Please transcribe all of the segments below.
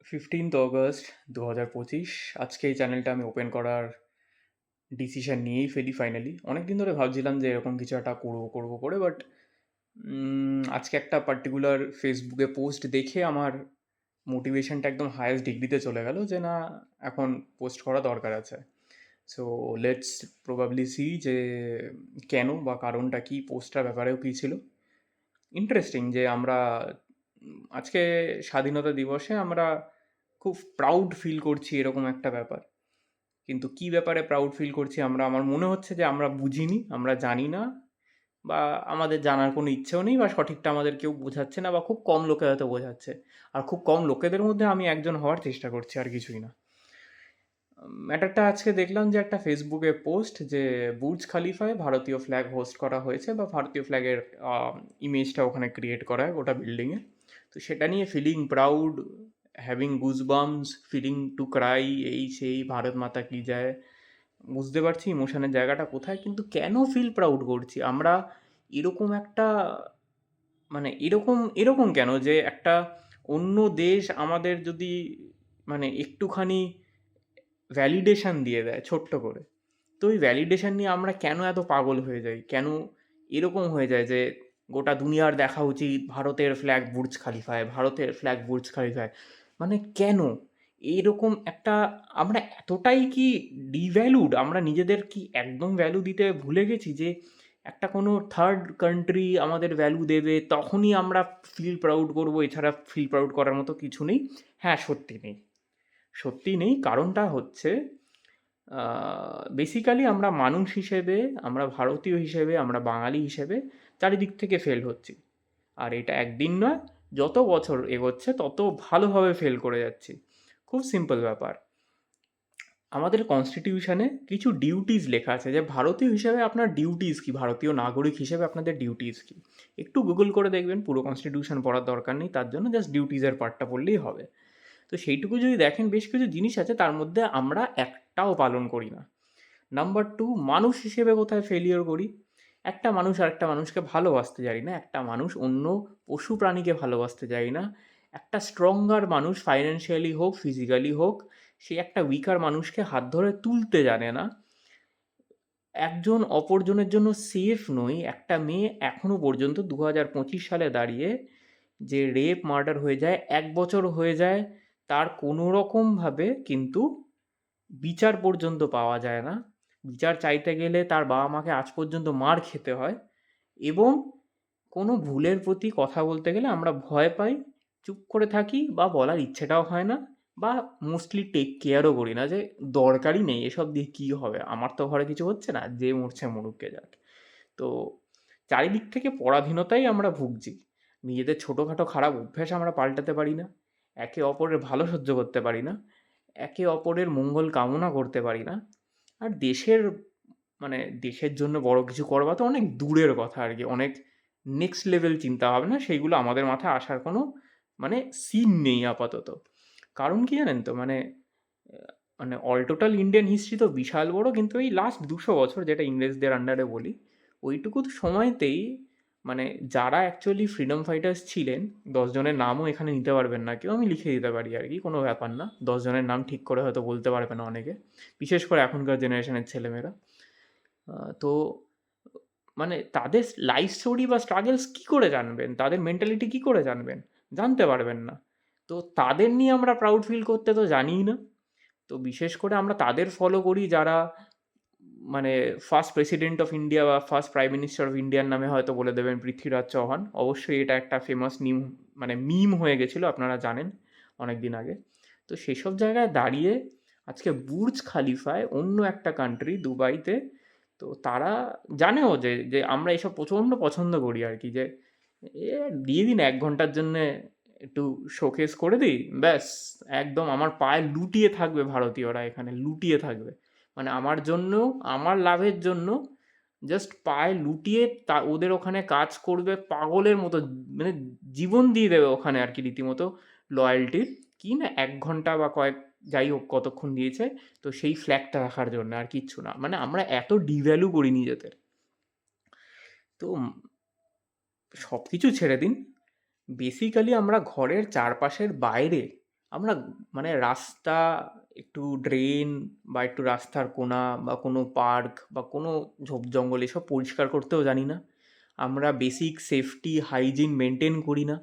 15 August 2025। আজকে এই চ্যানেলটা আমি ওপেন করার ডিসিশন নিয়েই ফেলি ফাইনালি। অনেকদিন ধরে ভাবছিলাম যে এরকম কিছু একটা করবো করে, বাট আজকে একটা পার্টিকুলার ফেসবুকে পোস্ট দেখে আমার মোটিভেশনটা একদম হায়েস্ট ডিগ্রিতে চলে গেল যে না, এখন পোস্ট করা দরকার আছে। সো লেটস প্রবাবলি সি যে কেন বা কারণটা কি, পোস্টটার ব্যাপারেও কী ছিল। ইন্টারেস্টিং যে আমরা আজকে স্বাধীনতা দিবসে আমরা খুব প্রাউড ফিল করছি, এরকম একটা ব্যাপার। কিন্তু কি ব্যাপারে প্রাউড ফিল করছি আমরা, আমার মনে হচ্ছে যে আমরা বুঝিনি, আমরা জানি না, বা আমাদের জানার কোনো ইচ্ছেও নেই, বা সঠিকটা আমাদের কেউ বোঝাচ্ছে না, বা খুব কম লোকে হয়তো বোঝাচ্ছে। আর খুব কম লোকেদের মধ্যে আমি একজন হওয়ার চেষ্টা করছি, আর কিছুই না। ম্যাটারটা আজকে দেখলাম যে একটা ফেসবুকে পোস্ট যে বুর্জ খালিফায় ভারতীয় ফ্ল্যাগ হোস্ট করা হয়েছে, বা ভারতীয় ফ্ল্যাগের ইমেজটা ওখানে ক্রিয়েট করা হয় গোটা বিল্ডিংয়ে। তো সেটা নিয়ে feeling proud, having goosebumps, feeling to cry, এই সেই, ভারত মাতা কি যায়। বুঝতে পারছি ইমোশনের জায়গাটা কোথায়, কিন্তু কেন ফিল প্রাউড করছি আমরা? এরকম একটা, মানে এরকম এরকম কেন যে একটা অন্য দেশ আমাদের যদি মানে একটুখানি ভ্যালিডেশন দিয়ে দেয় ছোট্ট করে, তো ওই ভ্যালিডেশন নিয়ে আমরা কেন এত পাগল হয়ে যাই? কেন এরকম হয়ে যায় যে গোটা দুনিয়ার দেখা উচিত ভারতের ফ্ল্যাগ বুর্জ খালিফায়, ভারতের ফ্ল্যাগ বুর্জ খালিফায়? মানে কেন এরকম একটা, আমরা এতটাই কি ডিভ্যালুড? আমরা নিজেদের কি একদম ভ্যালু দিতে ভুলে গেছি যে একটা কোনো থার্ড কান্ট্রি আমাদের ভ্যালু দেবে তখনই আমরা ফিল প্রাউড করবো, এছাড়া ফিল প্রাউড করার মতো কিছু নেই? হ্যাঁ, সত্যি নেই, সত্যি নেই। কারণটা হচ্ছে বেসিক্যালি আমরা মানুষ হিসেবে, আমরা ভারতীয় হিসেবে, আমরা বাঙালি হিসেবে চারিদিক থেকে ফেল হচ্ছি। আর এটা একদিন নয়, যত বছর এগোচ্ছে তত ভালোভাবে ফেল করে যাচ্ছি। খুব সিম্পল ব্যাপার। আমাদের কনস্টিটিউশনে কিছু ডিউটিস লেখা আছে যে ভারতীয় হিসেবে আপনার ডিউটিস কী, ভারতীয় নাগরিক হিসেবে আপনাদের ডিউটিস কী। একটু গুগল করে দেখবেন, পুরো কনস্টিটিউশন পড়ার দরকার নেই তার জন্য, জাস্ট ডিউটিসের পার্টটা পড়লেই হবে। তো সেইটুকু যদি দেখেন, বেশ কিছু জিনিস আছে তার মধ্যে আমরা একটাও পালন করি না। নাম্বার টু, মানুষ হিসেবে কোথায় ফেলিওর করি? একটা মানুষ আর একটা মানুষকে ভালোবাসতে জানি না, একটা মানুষ অন্য পশু প্রাণীকে ভালোবাসতে জানি না, একটা স্ট্রঙ্গার মানুষ ফাইন্যান্সিয়ালি হোক, ফিজিক্যালি হোক, সে একটা উইকার মানুষকে হাত ধরে তুলতে জানে না। একজন অপরজনের জন্য সেফ নই। একটা মেয়ে এখনও পর্যন্ত 2025 সালে দাঁড়িয়ে যে রেপ মার্ডার হয়ে যায়, 1 বছর হয়ে যায়, তার কোনো রকমভাবে কিন্তু বিচার পর্যন্ত পাওয়া যায় না। বিচার চাইতে গেলে তার বাবা মাকে আজ পর্যন্ত মার খেতে হয়, এবং কোনো ভুলের প্রতি কথা বলতে গেলে আমরা ভয় পাই, চুপ করে থাকি, বা বলার ইচ্ছেটাও হয় না, বা মোস্টলি টেক কেয়ারও করি না যে দরকারই নেই, এসব দিয়ে কী হবে, আমার তো ঘরে কিছু হচ্ছে না, যে মরছে মরুককে যাক। তো চারিদিক থেকে পরাধীনতাই আমরা ভুগছি। নিজেদের ছোটোখাটো খারাপ অভ্যাস আমরা পাল্টাতে পারি না, একে অপরের ভালো সহ্য করতে পারি না, একে অপরের মঙ্গল কামনা করতে পারি না। আর দেশের, মানে দেশের জন্য বড় কিছু করবা তো অনেক দূরের কথা আর কি, অনেক নেক্সট লেভেল চিন্তা ভাবনা, সেইগুলো আমাদের মাথায় আসার কোনো মানে সিন নেই আপাতত। কারণ কি জানেন তো, মানে মানে অল টোটাল ইন্ডিয়ান হিস্ট্রি তো বিশাল বড়, কিন্তু এই লাস্ট 200 বছর, যেটা ইংরেজদের আন্ডারে বলি, ওইটুকু সময়তেই মানে যারা অ্যাকচুয়ালি ফ্রিডম ফাইটার্স ছিলেন, 10 জনের নামও এখানে নিতে পারবেন না কেউ, আমি লিখে দিতে পারি আর কি, কোনো ব্যাপার না। 10 জনের নাম ঠিক করে হয়তো বলতে পারবে না অনেকে, বিশেষ করে এখনকার জেনারেশনের ছেলেমেয়েরা। তো মানে তাদের লাইফ স্টোরি বা স্ট্রাগলস কী করে জানবেন? তাদের মেন্টালিটি কী করে জানবেন? জানতে পারবেন না। তো তাদের নিয়ে আমরা প্রাউড ফিল করতে তো জানিই না। তো বিশেষ করে আমরা তাদের ফলো করি যারা, মানে ফার্স্ট প্রেসিডেন্ট অফ ইন্ডিয়া বা ফার্স্ট প্রাইম মিনিস্টার অফ ইন্ডিয়ার নামে হয়তো বলে দেবেন পৃথ্বীরাজ চৌহান। অবশ্যই এটা একটা ফেমাস মানে মিম হয়ে গেছিলো, আপনারা জানেন, অনেক দিন আগে। তো সেসব জায়গায় দাঁড়িয়ে আজকে বুর্জ খালিফায় অন্য একটা কান্ট্রি, দুবাইতে, তো তারা জানেও যে যে আমরা এসব প্রচণ্ড পছন্দ করি আর কি, যে এ দিয়ে দিন 1 ঘন্টার জন্যে একটু শোকেস করে দিই, ব্যাস, একদম আমার পায়ে লুটিয়ে থাকবে ভারতীয়রা, এখানে লুটিয়ে থাকবে। মানে আমার জন্য, আমার লাভের জন্য জাস্ট পায়ে লুটিয়ে তা ওদের ওখানে কাজ করবে পাগলের মতো, মানে জীবন দিয়ে দেবে ওখানে আর কি, রীতিমতো লয়্যালটির। কি না 1 ঘন্টা বা যাই হোক কতক্ষণ দিয়েছে, তো সেই ফ্ল্যাগটা রাখার জন্য, আর কিচ্ছু না। মানে আমরা এত ডিভ্যালু করি নিজেদের। তো সব কিছু ছেড়ে দিন, বেসিক্যালি আমরা ঘরের চারপাশের বাইরে আমরা মানে রাস্তা, একটু ড্রেন বা একটু রাস্তার কোনা বা কোনো পার্ক বা কোনো ঝোপ জঙ্গল এসব পরিষ্কার করতেও জানি না। আমরা বেসিক সেফটি হাইজিন মেনটেন করি না।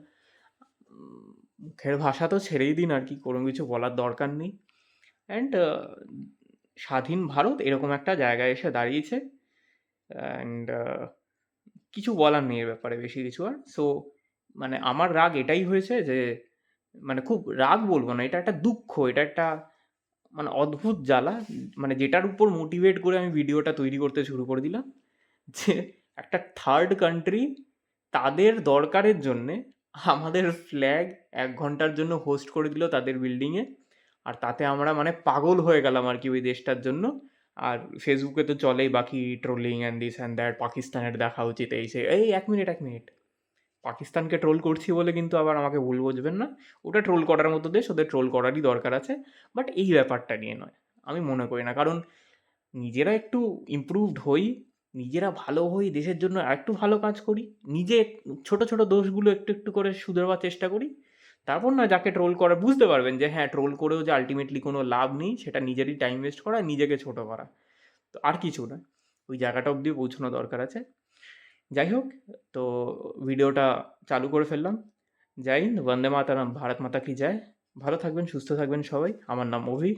মুখের ভাষা তো ছেড়েই দিন, আর কি কোনো কিছু বলার দরকার নেই। অ্যান্ড স্বাধীন ভারত এরকম একটা জায়গায় এসে দাঁড়িয়েছে, অ্যান্ড কিছু বলার নেই এ ব্যাপারে বেশি কিছু আর। সো মানে আমার রাগ এটাই হয়েছে যে, মানে খুব রাগ বলবো না, এটা একটা দুঃখ, এটা একটা মানে অদ্ভুত জ্বালা, মানে যেটার উপর মোটিভেট করে আমি ভিডিওটা তৈরি করতে শুরু করে দিলাম, যে একটা থার্ড কান্ট্রি তাদের দরকারের জন্যে আমাদের ফ্ল্যাগ 1 ঘন্টার জন্য হোস্ট করে দিল তাদের বিল্ডিংয়ে, আর তাতে আমরা মানে পাগল হয়ে গেলাম আর কি ওই দেশটার জন্য। আর ফেসবুকে তো চলেই বাকি trolling and this and that, পাকিস্তানের দেখা উচিত এই সে, এই 1 মিনিট, পাকিস্তানকে ট্রোল করছি বলে কিন্তু আবার আমাকে ভুল বুঝবেন না। ওটা ট্রোল করার মতো দেশ, ওদের ট্রোল করারই দরকার আছে। বাট এই ব্যাপারটা নিয়ে নয়, আমি মনে করি না। কারণ নিজেরা একটু ইমপ্রুভড হই, নিজেরা ভালো হই, দেশের জন্য আরেকটু ভালো কাজ করি, নিজে ছোট ছোট দোষগুলো একটু একটু করে শুধরাবার চেষ্টা করি, তারপর না যাকে ট্রোল করা বুঝতে পারবেন যে হ্যাঁ, ট্রোল করেও যে আলটিমেটলি কোনো লাভ নেই, সেটা নিজেরই টাইম ওয়েস্ট করা, নিজেকে ছোট করা, তো আর কিছু না। ওই জায়গাটা অবধি পৌঁছানো দরকার আছে। যাই হোক, তো ভিডিওটা চালু করে ফেললাম। জয় হিন্দ, বন্দে মাতারাম, ভারত মাতা কি জয়। ভালো থাকবেন, সুস্থ থাকবেন সবাই। আমার নাম অভি।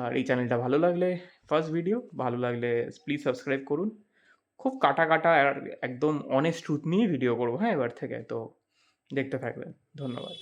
আর এই চ্যানেলটা ভালো লাগলে, ফার্স্ট ভিডিও ভালো লাগলে প্লিজ সাবস্ক্রাইব করুন। খুব কাটা কাটা আর একদম অনেস্ট ট্রুথ নিয়ে ভিডিও করবো, হ্যাঁ, এবার থেকে। তো দেখতে থাকবেন। ধন্যবাদ।